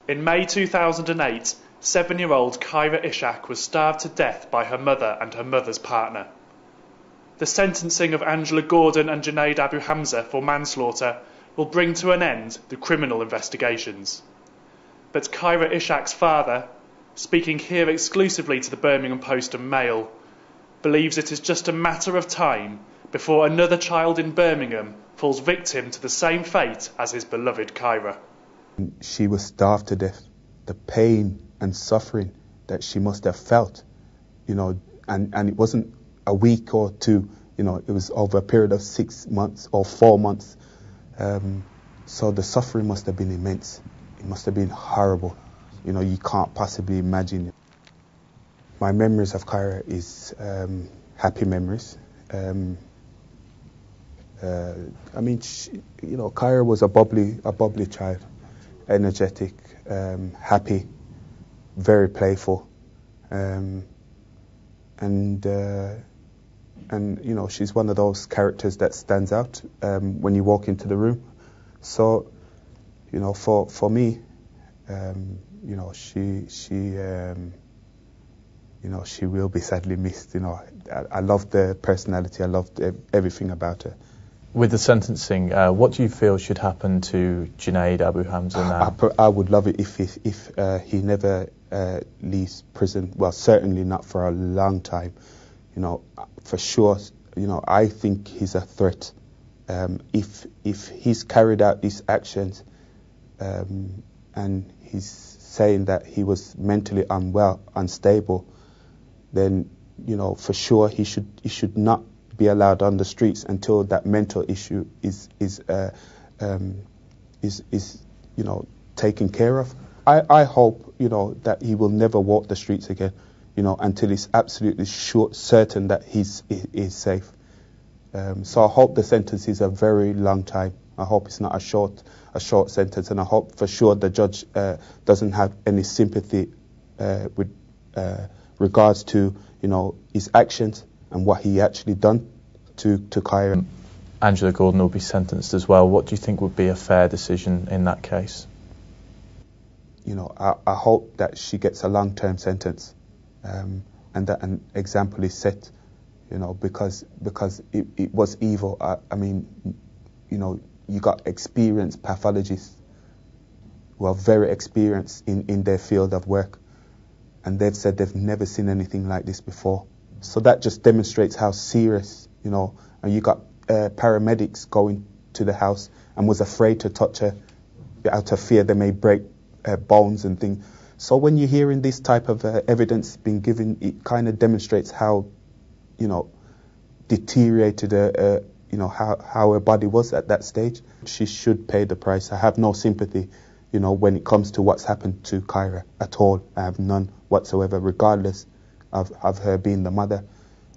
In May 2008, 7-year-old Khyra Ishaq was starved to death by her mother and her mother's partner. The sentencing of Angela Gordon and Junaid Abuhamza for manslaughter will bring to an end the criminal investigations. But Khyra Ishaq's father, speaking here exclusively to the Birmingham Post and Mail, believes it is just a matter of time before another child in Birmingham falls victim to the same fate as his beloved Khyra. She was starved to death. The pain and suffering that she must have felt, and it wasn't a week or two, it was over a period of 6 months or 4 months. So the suffering must have been immense. It must have been horrible. You can't possibly imagine it. My memories of Khyra is happy memories. Khyra was a bubbly child, energetic, happy, very playful, and she's one of those characters that stands out when you walk into the room. So, for me, she will be sadly missed. I loved the personality. I loved everything about her. With the sentencing, what do you feel should happen to Junaid Abuhamza now? I would love it if he never leaves prison. Well, certainly not for a long time. For sure. I think he's a threat. If he's carried out these actions, and he's saying that he was mentally unstable, then for sure he should not be allowed on the streets until that mental issue is taken care of. I hope that he will never walk the streets again, until he's absolutely certain that he's safe. So I hope the sentence is a very long time. I hope it's not a short sentence, and I hope for sure the judge doesn't have any sympathy with regards to his actions and what he actually done to Khyra. Angela Gordon will be sentenced as well. What do you think would be a fair decision in that case? I hope that she gets a long-term sentence, and that an example is set. Because it was evil. You got experienced pathologists who are very experienced in their field of work, and they've said they've never seen anything like this before. So that just demonstrates how serious, and you got paramedics going to the house and was afraid to touch her out of fear they may break bones and things. So when you're hearing this type of evidence being given, it kind of demonstrates how, deteriorated how her body was at that stage. She should pay the price. I have no sympathy, when it comes to what's happened to Khyra at all. I have none whatsoever, regardless of her being the mother.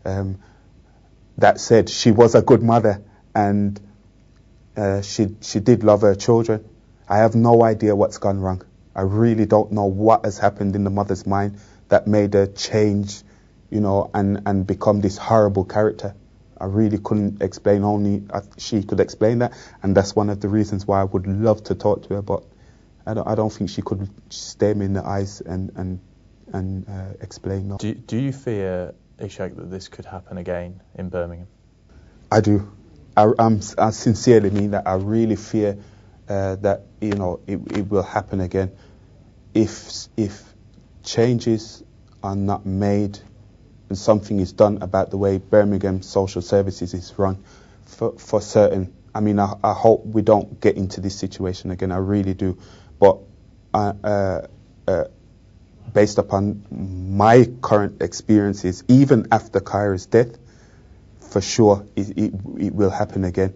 That said, she was a good mother, and she did love her children. I have no idea what's gone wrong. I really don't know what has happened in the mother's mind that made her change, and become this horrible character. I really couldn't explain. Only she could explain that, and that's one of the reasons why I would love to talk to her. But I don't think she could stare me in the eyes and explain. No. Do you fear, Ishaq, that this could happen again in Birmingham? I do. I sincerely mean that. I really fear that it will happen again if changes are not made and something is done about the way Birmingham social services is run for certain. I hope we don't get into this situation again. I really do. But based upon my current experiences, even after Khyra's death, for sure it will happen again.